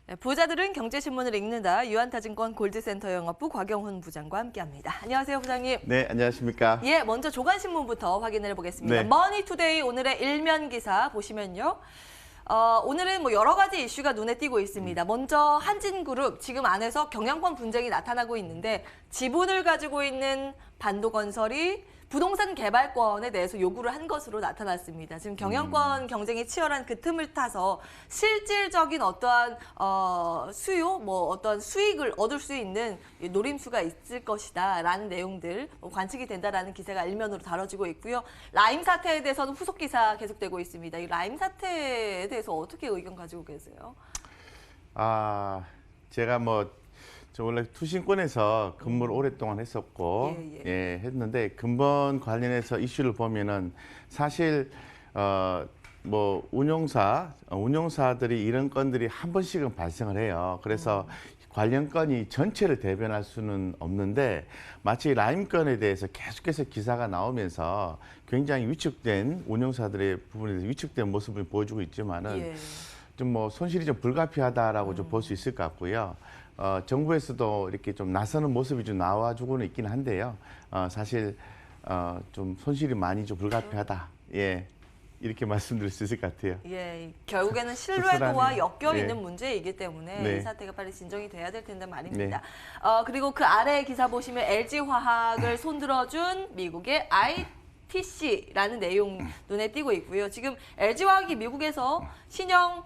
네, 부자들은 경제신문을 읽는다. 유한타증권 골드센터 영업부 곽영훈 부장과 함께합니다. 안녕하세요, 부장님. 네, 안녕하십니까. 예, 먼저 조간신문부터 확인을 해보겠습니다. 네. 머니투데이 오늘의 일면 기사 보시면요. 오늘은 뭐 여러 가지 이슈가 눈에 띄고 있습니다. 먼저 한진그룹 지금 안에서 경영권 분쟁이 나타나고 있는데 지분을 가지고 있는 반도건설이 부동산 개발권에 대해서 요구를 한 것으로 나타났습니다. 지금 경영권 경쟁이 치열한 그 틈을 타서 실질적인 어떠한 수요, 뭐 어떤 수익을 얻을 수 있는 노림수가 있을 것이다라는 내용들 관측이 된다라는 기사가 일면으로 다뤄지고 있고요. 라임 사태에 대해서는 후속 기사 계속되고 있습니다. 이 라임 사태에 대해서 어떻게 의견 가지고 계세요? 제가 저 원래 투신권에서 근무를 오랫동안 했었고, 했는데 근본 관련해서 이슈를 보면은 사실 운용사들이 이런 건들이 한 번씩은 발생을 해요. 그래서 관련 건이 전체를 대변할 수는 없는데 마치 라임 건에 대해서 계속해서 기사가 나오면서 굉장히 위축된 운용사들의 부분에 대해서 위축된 모습을 보여주고 있지만은 좀 손실이 좀 불가피하다라고 좀 볼 수 있을 것 같고요. 정부에서도 이렇게 좀 나서는 모습이 좀 나와주고는 있긴 한데요. 사실 좀 손실이 많이 좀 불가피하다. 예, 이렇게 말씀드릴 수 있을 것 같아요. 예, 결국에는 신뢰도와 엮여 있는 예. 문제이기 때문에 네. 이 사태가 빨리 진정이 돼야 될 텐데 말입니다. 네. 그리고 그 아래 기사 보시면 LG화학을 손들어준 미국의 ITC라는 내용 눈에 띄고 있고요. 지금 LG화학이 미국에서 신형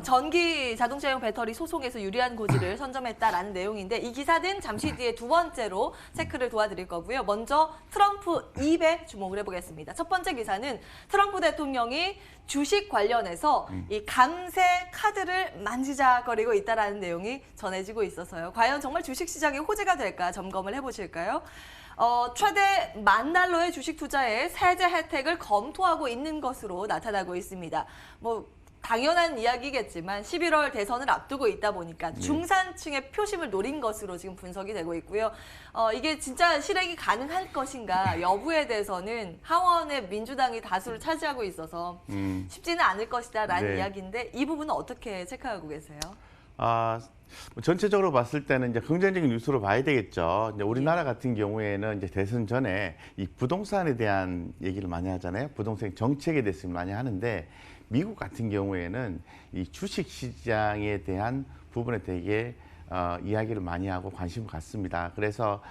전기 자동차용 배터리 소송에서 유리한 고지를 선점했다라는 내용인데 이 기사는 잠시 뒤에 두 번째로 체크를 도와드릴 거고요. 먼저 트럼프 입에 주목을 해보겠습니다. 첫 번째 기사는 트럼프 대통령이 주식 관련해서 이 감세 카드를 만지작거리고 있다라는 내용이 전해지고 있어서요. 과연 정말 주식시장이 호재가 될까 점검을 해보실까요? 최대 $10,000의 주식 투자에 세제 혜택을 검토하고 있는 것으로 나타나고 있습니다. 당연한 이야기겠지만 11월 대선을 앞두고 있다 보니까 중산층의 표심을 노린 것으로 지금 분석이 되고 있고요. 이게 진짜 실행이 가능할 것인가 여부에 대해서는 하원의 민주당이 다수를 차지하고 있어서 쉽지는 않을 것이다라는 네. 이야기인데 이 부분은 어떻게 체크하고 계세요? 전체적으로 봤을 때는 이제 긍정적인 뉴스로 봐야 되겠죠. 이제 우리나라 같은 경우에는 이제 대선 전에 이 부동산에 대한 얘기를 많이 하잖아요. 부동산 정책에 대해서 많이 하는데 미국 같은 경우에는 이 주식 시장에 대한 부분에 되게 이야기를 많이 하고 관심을 갖습니다. 그래서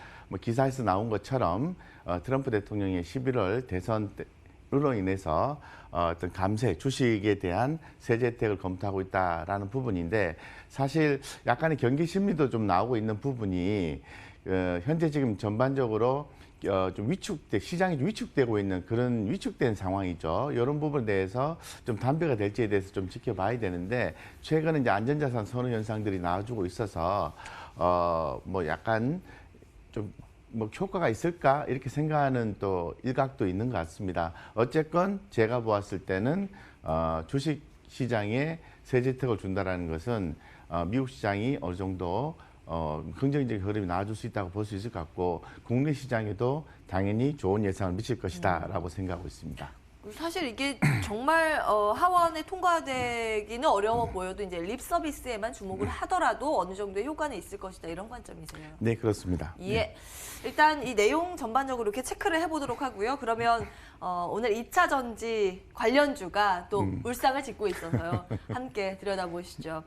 기사에서 나온 것처럼 트럼프 대통령의 11월 대선으로 인해서 어떤 감세, 주식에 대한 세제 혜택을 검토하고 있다라는 부분인데 사실 약간의 경기 심리도 좀 나오고 있는 부분이 현재 지금 전반적으로 좀 시장이 좀 위축되고 있는 그런 위축된 상황이죠. 이런 부분에 대해서 좀 담배가 될지에 대해서 좀 지켜봐야 되는데 최근에 이제 안전자산 선호 현상들이 나와주고 있어서 약간 좀 효과가 있을까 이렇게 생각하는 또 일각도 있는 것 같습니다. 어쨌건 제가 보았을 때는 주식 시장에 세제 혜택을 준다라는 것은 미국 시장이 어느 정도 긍정적인 흐름이 나와줄 수 있다고 볼 수 있을 것 같고 국내 시장에도 당연히 좋은 예상을 미칠 것이다라고 생각하고 있습니다. 사실 이게 정말 하원에 통과되기는 어려워 보여도 이제 립 서비스에만 주목을 하더라도 어느 정도의 효과는 있을 것이다 이런 관점이세요. 네, 그렇습니다. 예. 네. 일단 이 내용 전반적으로 이렇게 체크를 해보도록 하고요. 그러면 오늘 2차 전지 관련주가 또 울상을 짓고 있어서요. 함께 들여다보시죠.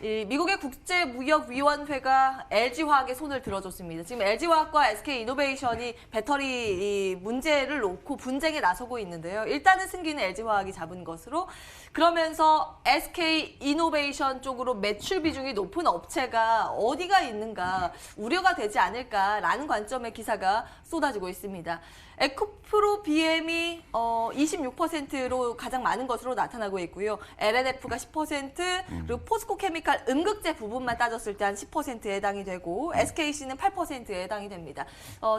이 미국의 국제무역위원회가 LG화학에 손을 들어줬습니다. 지금 LG화학과 SK이노베이션이 배터리 이 문제를 놓고 분쟁에 나서고 있는데요. 일단은 승기는 LG화학이 잡은 것으로 그러면서 SK이노베이션 쪽으로 매출 비중이 높은 업체가 어디가 있는가 우려가 되지 않을까라는 관점의 기사가 쏟아지고 있습니다. 에코프로 BM이 26%로 가장 많은 것으로 나타나고 있고요. LNF가 10%, 그리고 포스코 케미칼 음극재 부분만 따졌을 때 한 10%에 해당이 되고 SKC는 8%에 해당이 됩니다.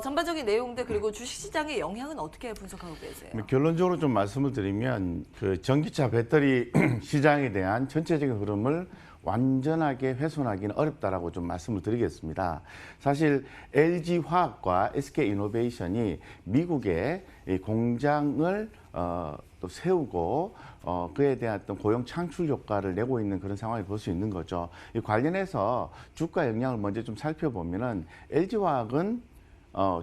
전반적인 내용들 그리고 주식시장의 영향은 어떻게 분석하고 계세요? 결론적으로 좀 말씀을 드리면 그 전기차 배터리 시장에 대한 전체적인 흐름을 완전하게 훼손하기는 어렵다라고 좀 말씀을 드리겠습니다. 사실 LG화학과 SK이노베이션이 미국에 이 공장을 또 세우고 그에 대한 어떤 고용 창출 효과를 내고 있는 그런 상황을 볼 수 있는 거죠. 이 관련해서 주가 영향을 먼저 좀 살펴보면은 LG화학은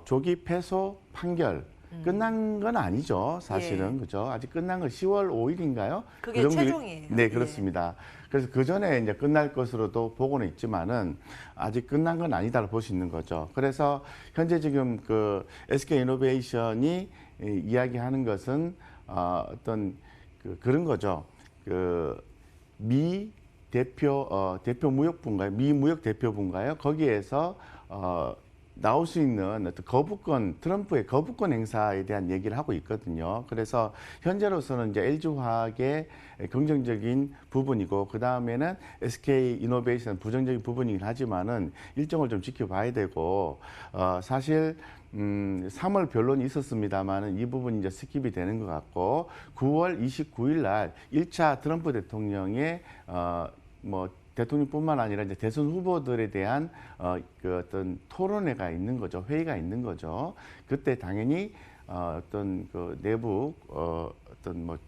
조기 패소 판결 끝난 건 아니죠, 사실은. 예. 그죠? 아직 끝난 건 10월 5일인가요? 그게 최종이에요. 네, 그렇습니다. 그래서 그 전에 이제 끝날 것으로도 보고는 있지만은 아직 끝난 건 아니다를 볼 수 있는 거죠. 그래서 현재 지금 그 SK이노베이션이 이야기하는 것은 어떤 그런 거죠. 그 미 대표 무역부인가요? 미 무역 대표부인가요? 거기에서 나올 수 있는 어떤 거부권, 트럼프의 거부권 행사에 대한 얘기를 하고 있거든요. 그래서 현재로서는 이제 LG화학의 긍정적인 부분이고, 그 다음에는 SK이노베이션 부정적인 부분이긴 하지만은 일정을 좀 지켜봐야 되고, 사실 3월 변론이 있었습니다만은 이 부분이 이제 스킵이 되는 것 같고, 9월 29일 날 1차 트럼프 대통령의 대통령뿐만 아니라 이제 대선 후보들에 대한 그 어떤 토론회가 있는 거죠. 회의가 있는 거죠. 그때 당연히 어떤 그 내부 어떤 뭐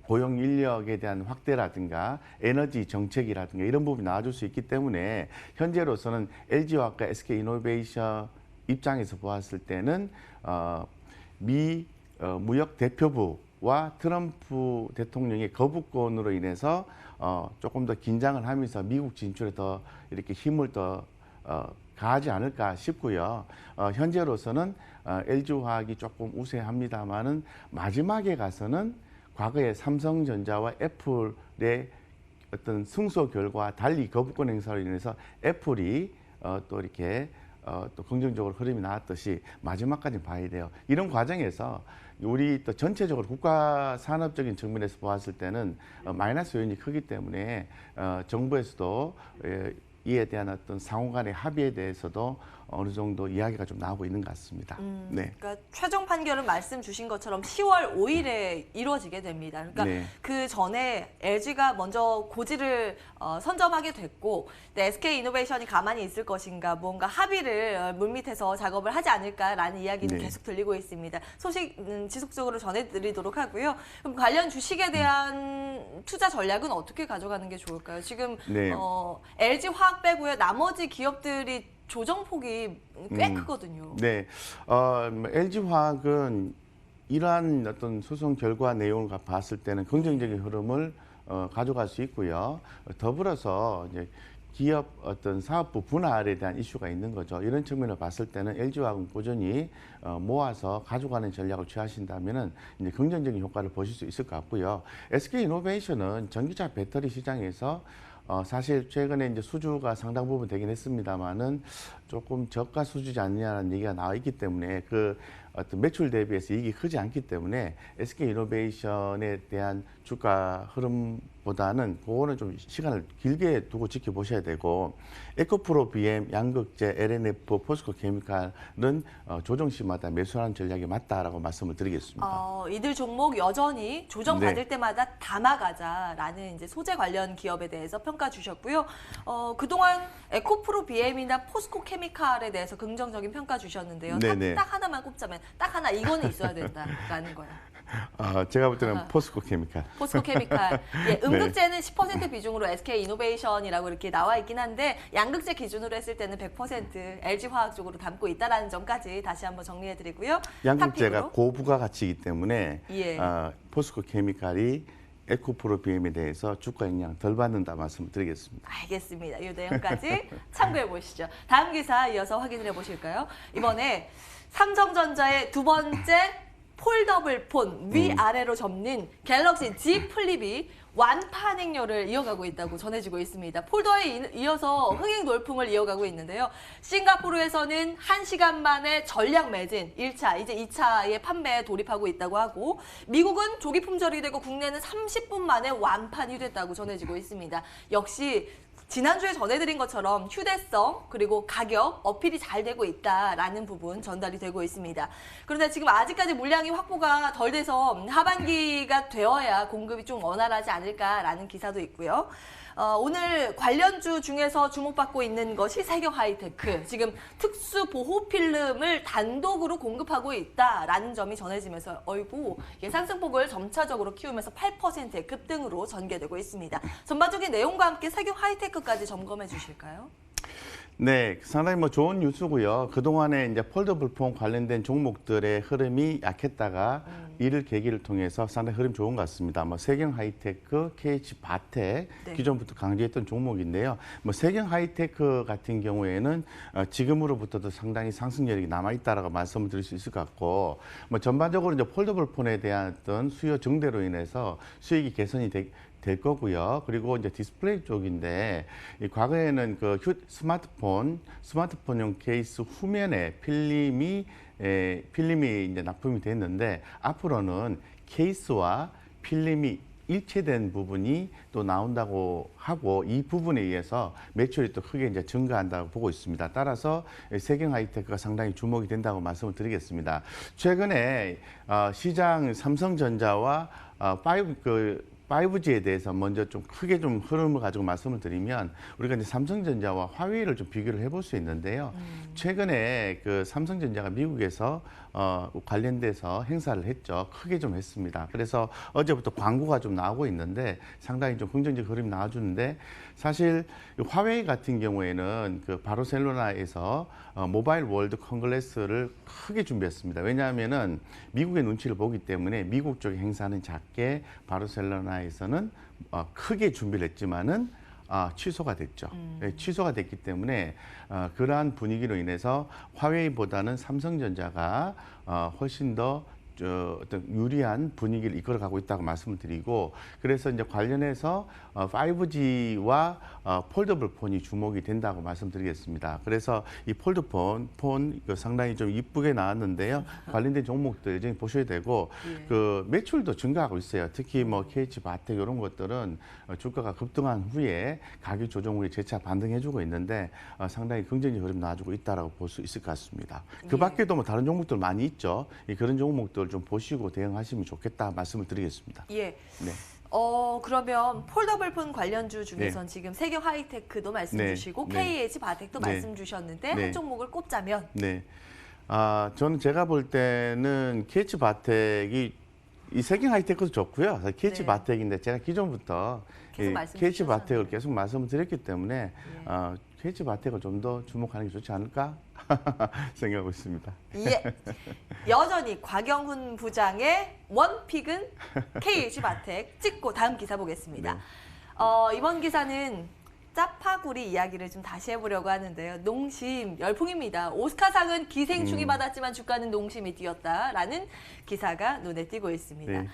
고용 인력에 대한 확대라든가 에너지 정책이라든가 이런 부분이 나와줄 수 있기 때문에 현재로서는 LG화학과 SK이노베이션 입장에서 보았을 때는 미 무역 대표부와 트럼프 대통령의 거부권으로 인해서 조금 더 긴장을 하면서 미국 진출에 더 이렇게 힘을 더 가하지 않을까 싶고요. 현재로서는 LG화학이 조금 우세합니다만은 마지막에 가서는 과거에 삼성전자와 애플의 어떤 승소 결과 달리 거부권 행사로 인해서 애플이 또 이렇게 또 긍정적으로 흐름이 나왔듯이 마지막까지 봐야 돼요. 이런 과정에서 우리 또 전체적으로 국가 산업적인 측면에서 보았을 때는 마이너스 요인이 크기 때문에 정부에서도 이에 대한 어떤 상호 간의 합의에 대해서도 어느 정도 이야기가 좀 나오고 있는 것 같습니다. 네. 그러니까 최종 판결은 말씀 주신 것처럼 10월 5일에 이루어지게 됩니다. 그러니까 네. 그 전에 LG가 먼저 고지를 선점하게 됐고, SK이노베이션이 가만히 있을 것인가, 뭔가 합의를 물밑에서 작업을 하지 않을까라는 이야기는 네. 계속 들리고 있습니다. 소식 지속적으로 전해드리도록 하고요. 그럼 관련 주식에 대한 투자 전략은 어떻게 가져가는 게 좋을까요? 지금 네. LG화학 빼고요, 나머지 기업들이 조정폭이 꽤 크거든요. 네, LG화학은 이러한 어떤 소송 결과 내용을 봤을 때는 긍정적인 흐름을 가져갈 수 있고요. 더불어서 이제 기업 어떤 사업부 분할에 대한 이슈가 있는 거죠. 이런 측면을 봤을 때는 LG화학은 꾸준히 모아서 가져가는 전략을 취하신다면은 이제 긍정적인 효과를 보실 수 있을 것 같고요. SK이노베이션은 전기차 배터리 시장에서 사실 최근에 이제 수주가 상당 부분 되긴 했습니다만은 조금 저가 수주지 않느냐는 얘기가 나와 있기 때문에 그 어떤 매출 대비해서 이익이 크지 않기 때문에 SK이노베이션에 대한 주가 흐름보다는 그거는 좀 시간을 길게 두고 지켜보셔야 되고, 에코프로 BM, 양극재, LNF, 포스코케미칼은 조정 시마다 매수하는 전략이 맞다라고 말씀을 드리겠습니다. 이들 종목 여전히 조정받을 네. 때마다 담아가자라는 이제 소재 관련 기업에 대해서 평가 주셨고요. 그동안 에코프로 BM이나 포스코 케미칼에 대해서 긍정적인 평가 주셨는데요. 네네. 딱 하나만 꼽자면 딱 하나 이거는 있어야 된다라는 거예요. 제가 볼 때는 포스코케미칼. 포스코 케미칼. 예, 음극재는 10% 비중으로 SK이노베이션이라고 이렇게 나와 있긴 한데, 양극재 기준으로 했을 때는 100% LG화학 쪽으로 담고 있다라는 점까지 다시 한번 정리해드리고요. 양극재가 탑픽으로. 고부가 가치이기 때문에 예. 포스코케미칼이 에코프로 BM에 대해서 주가 영향 덜 받는다 말씀을 드리겠습니다. 알겠습니다. 이 내용까지 참고해 보시죠. 다음 기사 이어서 확인을 해 보실까요? 이번에 삼성전자의 두 번째 폴더블 폰 위아래로 접는 갤럭시 Z 플립이 완판 행렬을 이어가고 있다고 전해지고 있습니다. 폴더에 이어서 흥행 돌풍을 이어가고 있는데요. 싱가포르에서는 1시간 만에 전량 매진 1차, 이제 2차의 판매에 돌입하고 있다고 하고, 미국은 조기 품절이 되고 국내는 30분 만에 완판이 됐다고 전해지고 있습니다. 역시 지난주에 전해드린 것처럼 휴대성 그리고 가격 어필이 잘 되고 있다라는 부분 전달이 되고 있습니다. 그런데 지금 아직까지 물량이 확보가 덜 돼서 하반기가 되어야 공급이 좀 원활하지 않을까라는 기사도 있고요. 오늘 관련주 중에서 주목받고 있는 것이 세경 하이테크. 지금 특수 보호 필름을 단독으로 공급하고 있다라는 점이 전해지면서 어이구 상승폭을 점차적으로 키우면서 8%의 급등으로 전개되고 있습니다. 전반적인 내용과 함께 세경 하이테크까지 점검해 주실까요? 네, 상당히 뭐 좋은 뉴스고요. 그동안에 이제 폴더블 폰 관련된 종목들의 흐름이 약했다가 이를 계기를 통해서 상당히 흐름 좋은 것 같습니다. 뭐 세경 하이테크, KH 바텍 네. 기존부터 강조했던 종목인데요. 뭐 세경 하이테크 같은 경우에는 지금으로부터도 상당히 상승 여력이 남아 있다라고 말씀을 드릴 수 있을 것 같고, 뭐 전반적으로 이제 폴더블 폰에 대한 어떤 수요 증대로 인해서 수익이 개선이 될 거고요. 그리고 이제 디스플레이 쪽인데 이 과거에는 그 스마트폰용 케이스 후면에 필름이 이제 납품이 됐는데 앞으로는 케이스와 필름이 일체된 부분이 또 나온다고 하고 이 부분에 의해서 매출이 또 크게 이제 증가한다고 보고 있습니다. 따라서 세경 하이테크가 상당히 주목이 된다고 말씀을 드리겠습니다. 최근에 시장 삼성전자와 5G에 대해서 먼저 좀 크게 좀 흐름을 가지고 말씀을 드리면 우리가 이제 삼성전자와 화웨이를 좀 비교를 해볼 수 있는데요. 최근에 그 삼성전자가 미국에서 관련돼서 행사를 했죠. 크게 좀 했습니다. 그래서 어제부터 광고가 좀 나오고 있는데 상당히 좀 긍정적 흐름이 나와주는데 사실 화웨이 같은 경우에는 그 바르셀로나에서 모바일 월드 컨그레스를 크게 준비했습니다. 왜냐하면은 미국의 눈치를 보기 때문에 미국 쪽의 행사는 작게 바르셀로나에서는 크게 준비를 했지만은 취소가 됐죠. 취소가 됐기 때문에 그러한 분위기로 인해서 화웨이보다는 삼성전자가 훨씬 더 어떤 유리한 분위기를 이끌어가고 있다고 말씀을 드리고 그래서 이제 관련해서 5G와 폴더블 폰이 주목이 된다고 말씀드리겠습니다. 그래서 이 폴더폰 상당히 좀 이쁘게 나왔는데요. 관련된 종목들 이제 보셔야 되고 예. 그 매출도 증가하고 있어요. 특히 뭐 KH 바텍 이런 것들은 주가가 급등한 후에 가격 조정 후에 재차 반등해주고 있는데 상당히 긍정적 흐름이 나와주고 있다라고 볼 수 있을 것 같습니다. 그 밖에도 뭐 다른 종목들 많이 있죠. 그런 종목들 좀 보시고 대응하시면 좋겠다 말씀을 드리겠습니다. 예. 네. 그러면 폴더블 폰 관련주 중에선 네. 지금 세경 하이테크도 말씀 네. 주시고 네. KH 바텍도 네. 말씀 주셨는데 네. 한 종목을 꼽자면 네. 저는 제가 볼 때는 KH 바텍이 이 세경 하이테크도 좋고요. KH 네. 바텍인데 제가 기존부터 계속 말씀 KH 주셨잖아요. 바텍을 계속 말씀을 드렸기 때문에 예. KH 바텍을 좀 더 주목하는 게 좋지 않을까 생각하고 있습니다. 예. 여전히 곽영훈 부장의 원픽은 KH 바텍 찍고 다음 기사 보겠습니다. 네. 이번 기사는 짜파구리 이야기를 좀 다시 해보려고 하는데요. 농심 열풍입니다. 오스카상은 기생충이 받았지만 주가는 농심이 뛰었다라는 기사가 눈에 띄고 있습니다. 네.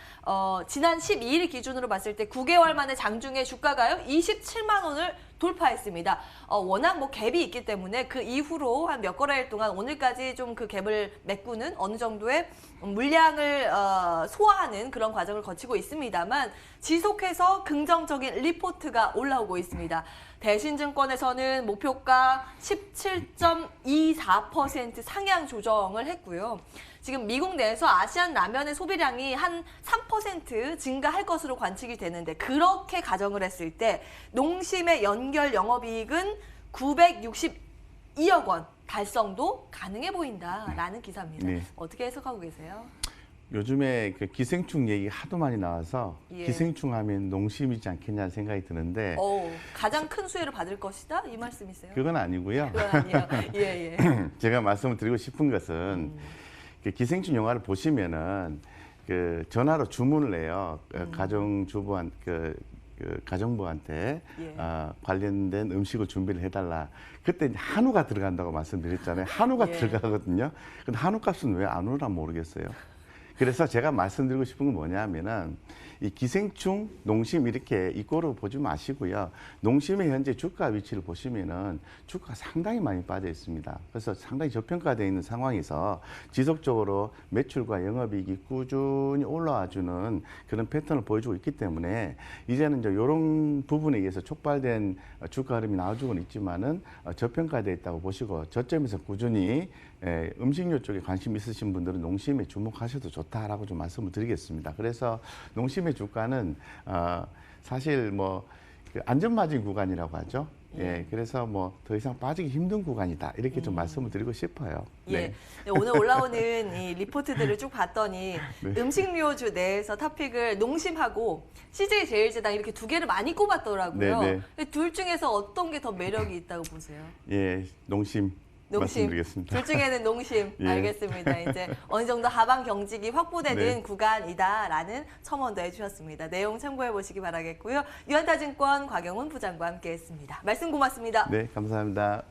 지난 12일 기준으로 봤을 때 9개월 만에 장중에 주가가요 27만 원을 돌파했습니다. 워낙 뭐 갭이 있기 때문에 그 이후로 한 몇 거래일 동안 오늘까지 좀 그 갭을 메꾸는 어느 정도의 물량을 소화하는 그런 과정을 거치고 있습니다만 지속해서 긍정적인 리포트가 올라오고 있습니다. 대신증권에서는 목표가 17.24% 상향 조정을 했고요. 지금 미국 내에서 아시안 라면의 소비량이 한 3% 증가할 것으로 관측이 되는데 그렇게 가정을 했을 때 농심의 연결 영업이익은 962억 원 달성도 가능해 보인다라는 기사입니다. 네. 어떻게 해석하고 계세요? 요즘에 그 기생충 얘기 하도 많이 나와서 예. 기생충 하면 농심이지 않겠냐는 생각이 드는데 가장 큰 수혜를 받을 것이다? 이 말씀이세요? 그건 아니고요. 그건 아니에요. 예, 예. 제가 말씀을 드리고 싶은 것은 그 기생충 영화를 보시면은 그 전화로 주문을 해요. 가정부한테 예. 관련된 음식을 준비를 해달라. 그때 이제 한우가 들어간다고 말씀드렸잖아요. 한우가 예. 들어가거든요. 근데 한우 값은 왜 안 오나 모르겠어요. 그래서 제가 말씀드리고 싶은 건 뭐냐면은 이 기생충, 농심 이렇게 이꼬로 보지 마시고요. 농심의 현재 주가 위치를 보시면은 주가가 상당히 많이 빠져 있습니다. 그래서 상당히 저평가되어 있는 상황에서 지속적으로 매출과 영업이익이 꾸준히 올라와주는 그런 패턴을 보여주고 있기 때문에 이제는 이제 이런 부분에 의해서 촉발된 주가 흐름이 나와주고는 있지만은 저평가되어 있다고 보시고 저점에서 꾸준히 음식료 쪽에 관심 있으신 분들은 농심에 주목하셔도 좋다라고 좀 말씀을 드리겠습니다. 그래서 농심의 주가는 사실 뭐 그 안전마진 구간이라고 하죠. 예, 그래서 뭐 더 이상 빠지기 힘든 구간이다 이렇게 좀 말씀을 드리고 싶어요. 예. 네, 오늘 올라오는 이 리포트들을 쭉 봤더니 네. 음식료주 내에서 탑픽을 농심하고 CJ 제일제당 이렇게 두 개를 많이 꼽았더라고요. 네, 둘 중에서 어떤 게 더 매력이 있다고 보세요? 예, 농심 말씀드리겠습니다. 둘 중에는 농심. 예. 알겠습니다. 이제 어느 정도 하방 경직이 확보되는 네. 구간이다라는 첨언도 해주셨습니다. 내용 참고해 보시기 바라겠고요. 유한타증권 곽영훈 부장과 함께했습니다. 말씀 고맙습니다. 네, 감사합니다.